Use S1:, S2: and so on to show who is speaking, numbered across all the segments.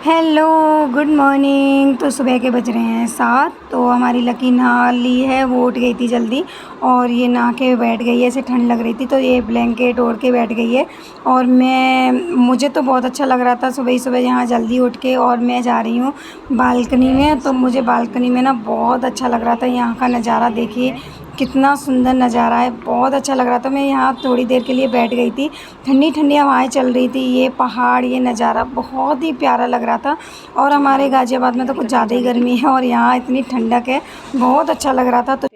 S1: Hello, good morning. तो सुबह के बज रहे हैं 7। तो हमारी लकी नहा ली है, वो उठ गई थी जल्दी और ये नहा के बैठ गई है। ऐसे ठंड लग रही थी तो ये ब्लैंकेट ओढ़ के बैठ गई है। और मुझे तो बहुत अच्छा लग रहा था सुबह ही सुबह यहाँ जल्दी उठ के। और मैं जा रही हूँ बालकनी में, तो मुझे बालकनी में ना बहुत अच्छा लग रहा था। यहाँ का नज़ारा देखिए कितना सुंदर नज़ारा है, बहुत अच्छा लग रहा था। मैं यहाँ थोड़ी देर के लिए बैठ गई थी, ठंडी ठंडी हवाएं चल रही थी, ये पहाड़, ये नज़ारा बहुत ही प्यारा लग रहा था। और हमारे गाज़ियाबाद में तो कुछ ज़्यादा ही गर्मी है और यहाँ इतनी ठंडक है, बहुत अच्छा लग रहा था। तो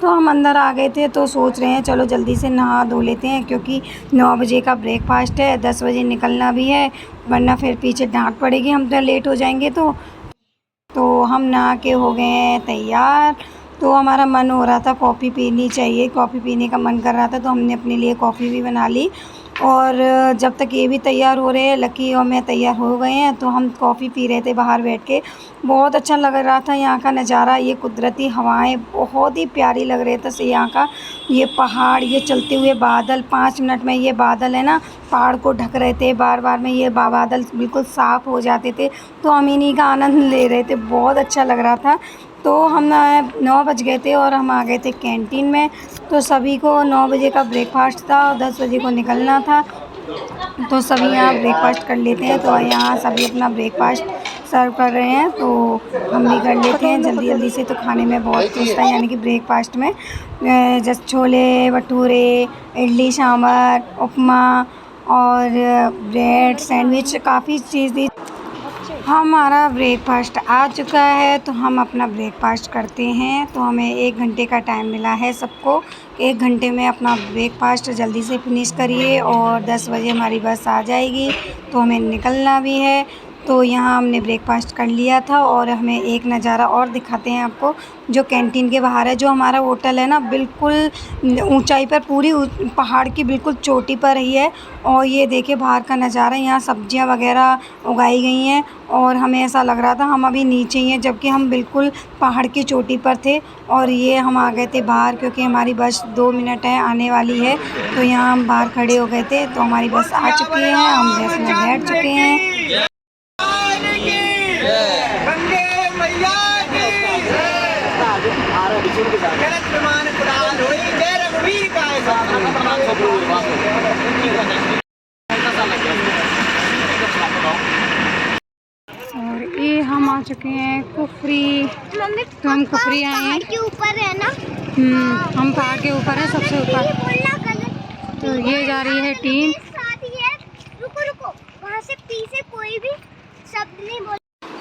S1: हम अंदर आ गए थे, तो सोच रहे हैं चलो जल्दी से नहा धो लेते हैं, क्योंकि 9 बजे का ब्रेकफास्ट है, 10 बजे निकलना भी है, वरना फिर पीछे डांट पड़ेगी हम तो लेट हो जाएंगे। तो हम नहा के हो गए हैं तैयार। तो हमारा मन हो रहा था कॉफ़ी पीनी चाहिए, कॉफ़ी पीने का मन कर रहा था, तो हमने अपने लिए कॉफ़ी भी बना ली। और जब तक ये भी तैयार हो रहे हैं, लकी और मैं तैयार हो गए हैं, तो हम कॉफ़ी पी रहे थे बाहर बैठ के। बहुत अच्छा लग रहा था यहाँ का नज़ारा, ये कुदरती हवाएं बहुत ही प्यारी लग रहे थे। यहाँ का ये पहाड़, ये चलते हुए बादल, 5 मिनट में ये बादल है ना पहाड़ को ढक रहे थे, बार बार में ये बादल बिल्कुल साफ़ हो जाते थे, तो हम इन्हीं का आनंद ले रहे थे। बहुत अच्छा लग रहा था। तो हम 9 बज गए थे और हम आ गए थे कैंटीन में। तो सभी को 9 बजे का ब्रेकफास्ट था और 10 बजे को निकलना था, तो सभी यहाँ ब्रेकफास्ट कर लेते हैं। तो यहाँ सभी अपना ब्रेकफास्ट सर्व कर रहे हैं, तो हम भी कर लेते हैं जल्दी जल्दी से। तो खाने में बहुत कुछ था, यानी कि ब्रेकफास्ट में जैसे छोले भटूरे, इडली सांभर, उपमा और ब्रेड सैंडविच, काफ़ी चीज़ थी। हमारा ब्रेकफास्ट आ चुका है, तो हम अपना ब्रेकफास्ट करते हैं। तो हमें 1 घंटे का टाइम मिला है सबको, 1 घंटे में अपना ब्रेकफास्ट जल्दी से फिनिश करिए और 10 बजे हमारी बस आ जाएगी, तो हमें निकलना भी है। तो यहाँ हमने ब्रेकफास्ट कर लिया था और हमें एक नज़ारा और दिखाते हैं आपको, जो कैंटीन के बाहर है। जो हमारा होटल है ना बिल्कुल ऊंचाई पर, पूरी पहाड़ की बिल्कुल चोटी पर ही है। और ये देखिए बाहर का नज़ारा, यहाँ सब्जियां वगैरह उगाई गई हैं और हमें ऐसा लग रहा था हम अभी नीचे ही हैं, जबकि हम बिल्कुल पहाड़ की चोटी पर थे। और ये हम आ गए थे बाहर, क्योंकि हमारी बस 2 मिनट है आने वाली है, तो यहाँ हम बाहर खड़े हो गए थे। तो हमारी बस आ चुकी है, हम बस में बैठ चुके हैं। और ये हम आ चुके हैं कुफरी। तो हम कुफरी आए हैं,
S2: के ऊपर है ना।
S1: हम पहाड़ के ऊपर हैं, सबसे ऊपर। तो ये जा रही है टीम।
S2: रुको रुको, वहाँ से पीछे कोई भी शब्द नहीं बोल।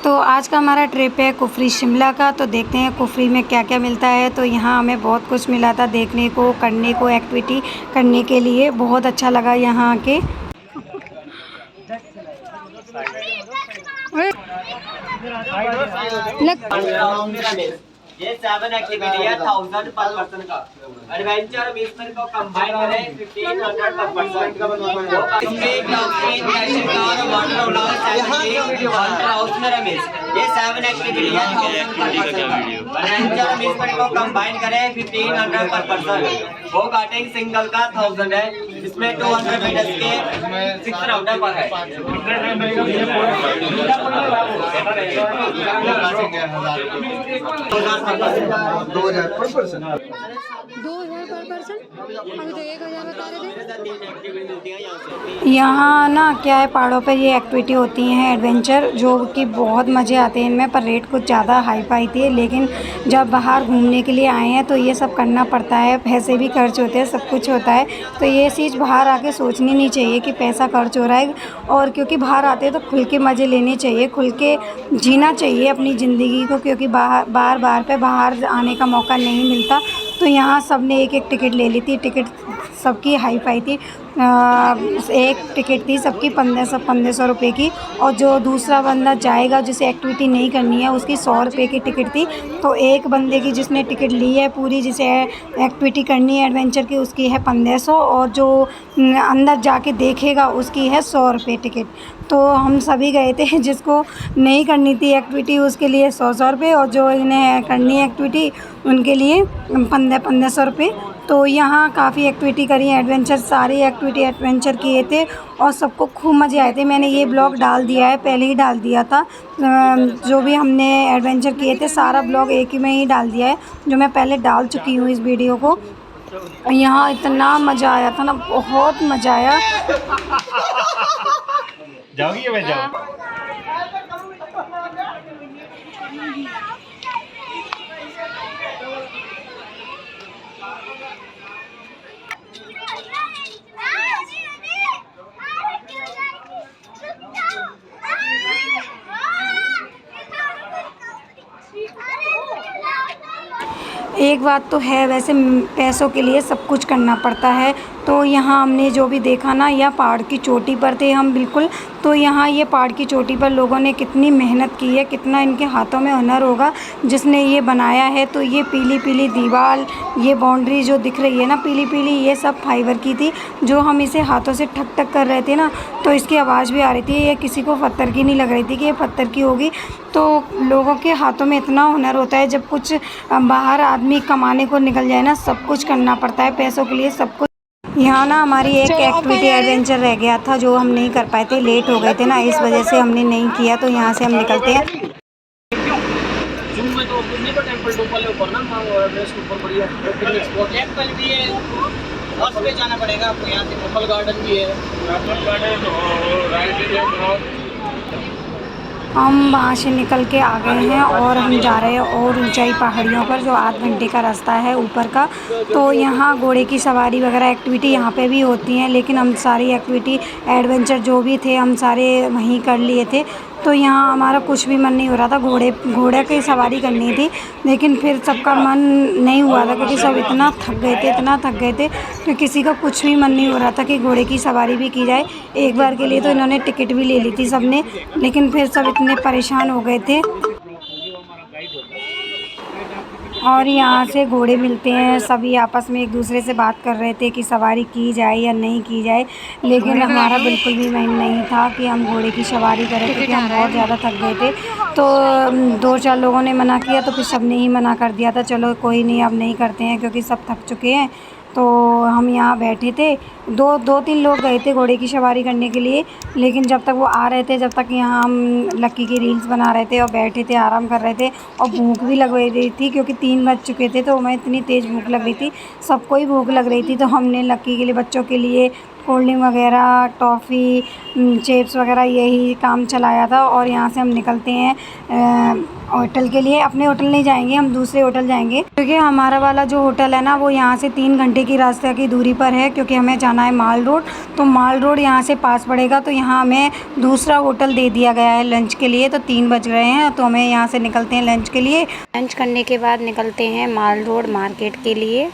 S1: तो आज का हमारा ट्रिप है कुफरी शिमला का। तो देखते हैं कुफरी में क्या क्या मिलता है। तो यहाँ हमें बहुत कुछ मिला था देखने को, करने को, एक्टिविटी करने के लिए। बहुत अच्छा लगा यहाँ आके।
S3: ये 7 एक्टिविटी है 1000 पर पर्सन का। एडवेंचर अम्यूजमेंट को कंबाइन करें 1500 पर पर्सन का। वाटर राउंड ये 7 एक्टिविटी है 1000 पर पर्सन का। एडवेंचर अम्यूजमेंट को कंबाइन करें 1500 पर पर्सन। वो काटिंग सिंगल का 1000 है, जिसमें 200 मीटर्स के 6 राउंडर पर है।
S1: 2000 पर पर्सन। अभी तो 1000 बता रहे थे। यहाँ ना क्या है, पहाड़ों पे ये एक्टिविटी होती हैं एडवेंचर, जो कि बहुत मज़े आते हैं इनमें, पर रेट कुछ ज़्यादा हाई फाई थी। लेकिन जब बाहर घूमने के लिए आए हैं तो ये सब करना पड़ता है, पैसे भी खर्च होते हैं, सब कुछ होता है। तो ये चीज़ बाहर आके सोचनी नहीं चाहिए कि पैसा खर्च हो रहा है। और क्योंकि बाहर आते हैं तो खुल के मज़े लेने चाहिए, खुल के जीना चाहिए अपनी ज़िंदगी को, क्योंकि बार बार बाहर आने का मौका नहीं मिलता। तो यहाँ सब ने एक एक टिकट ले ली थी। टिकट सबकी हाई फाई थी। एक टिकट थी सबकी 1500 रुपये की, और जो दूसरा बंदा जाएगा जिसे एक्टिविटी नहीं करनी है उसकी 100 रुपये की टिकट थी। तो एक बंदे की जिसने टिकट ली है पूरी, जिसे एक्टिविटी करनी है एडवेंचर की, उसकी है 1500, और जो अंदर जाके देखेगा उसकी है 100 रुपये टिकट। तो हम सभी गए थे, जिसको नहीं करनी थी एक्टिविटी उसके लिए 100 रुपये, और जो इन्हें करनी है एक्टिविटी उनके लिए 1500 रुपये तो यहाँ काफ़ी एक्टिविटी करी, एडवेंचर, सारी एक्टिविटी एडवेंचर किए थे और सबको खूब मज़े आए थे। मैंने ये ब्लॉग डाल दिया है, पहले ही डाल दिया था। जो भी हमने एडवेंचर किए थे सारा ब्लॉग एक ही में ही डाल दिया है, जो मैं पहले डाल चुकी हूँ इस वीडियो को। यहाँ इतना मज़ा आया था ना, बहुत मज़ा आया।
S4: जाओगी मैं जाऊँ?
S1: एक बात तो है, वैसे पैसों के लिए सब कुछ करना पड़ता है। तो यहाँ हमने जो भी देखा ना, यह पहाड़ की चोटी पर थे हम बिल्कुल। तो यहाँ ये पहाड़ की चोटी पर लोगों ने कितनी मेहनत की है, कितना इनके हाथों में हुनर होगा जिसने ये बनाया है। तो ये पीली पीली दीवार, ये बाउंड्री जो दिख रही है ना पीली पीली, ये सब फाइबर की थी। जो हम इसे हाथों से ठक ठक कर रहे थे ना, तो इसकी आवाज़ भी आ रही थी। ये किसी को पत्थर की नहीं लग रही थी कि ये पत्थर की होगी। तो लोगों के हाथों में इतना हुनर होता है, जब कुछ बाहर आदमी कमाने को निकल जाए ना, सब कुछ करना पड़ता है पैसों के लिए, सब कुछ। यहाँ ना हमारी एक एक्टिविटी एडवेंचर रह गया था जो हम नहीं कर पाए थे, लेट हो गए थे ना, इस वजह से हमने नहीं किया। तो यहाँ से हम निकलते हैं।
S3: टेम्पल जाना पड़ेगा आपको, यहाँ से टेम्पल गार्डन भी है।
S1: हम वहाँ से निकल के आ गए हैं और हम जा रहे हैं और ऊंचाई पहाड़ियों पर, जो आध घंटे का रास्ता है ऊपर का। तो यहाँ घोड़े की सवारी वगैरह एक्टिविटी यहाँ पे भी होती हैं, लेकिन हम सारी एक्टिविटी एडवेंचर जो भी थे हम सारे वहीं कर लिए थे। तो यहाँ हमारा कुछ भी मन नहीं हो रहा था, घोड़े की सवारी करनी थी, लेकिन फिर सबका मन नहीं हुआ था क्योंकि सब इतना थक गए थे कि किसी का कुछ भी मन नहीं हो रहा था कि घोड़े की सवारी भी की जाए। एक बार के लिए तो इन्होंने टिकट भी ले ली थी सबने, लेकिन फिर सब इतने परेशान हो गए थे। और यहाँ से घोड़े मिलते हैं, सभी आपस में एक दूसरे से बात कर रहे थे कि सवारी की जाए या नहीं की जाए, लेकिन हमारा बिल्कुल भी मन नहीं था कि हम घोड़े की सवारी करें क्योंकि हम बहुत ज़्यादा थक गए थे। तो 2-4 लोगों ने मना किया, तो फिर सब ने ही मना कर दिया था, चलो कोई नहीं अब नहीं करते हैं क्योंकि सब थक चुके हैं। तो हम यहाँ बैठे थे, 2-3 लोग गए थे घोड़े की सवारी करने के लिए, लेकिन जब तक वो आ रहे थे, जब तक यहाँ हम लक्की की रील्स बना रहे थे और बैठे थे आराम कर रहे थे, और भूख भी लग रही थी क्योंकि 3 बज चुके थे। तो हमें इतनी तेज़ भूख लग रही थी, सबको ही भूख लग रही थी। तो हमने लक्की के लिए, बच्चों के लिए कोल्ड ड्रिंक वगैरह, टॉफ़ी, चिप्स वगैरह यही काम चलाया था। और यहाँ से हम निकलते हैं होटल के लिए। अपने होटल नहीं जाएंगे, हम दूसरे होटल जाएंगे क्योंकि हमारा वाला जो होटल है ना वो यहाँ से 3 घंटे की रास्ते की दूरी पर है, क्योंकि हमें जाना है माल रोड। तो माल रोड यहाँ से पास पड़ेगा, तो यहाँ हमें दूसरा होटल दे दिया गया है लंच के लिए। तो 3 बज रहे हैं, तो हमें यहाँ से निकलते हैं लंच के लिए। लंच करने के बाद निकलते हैं माल रोड मार्केट के लिए।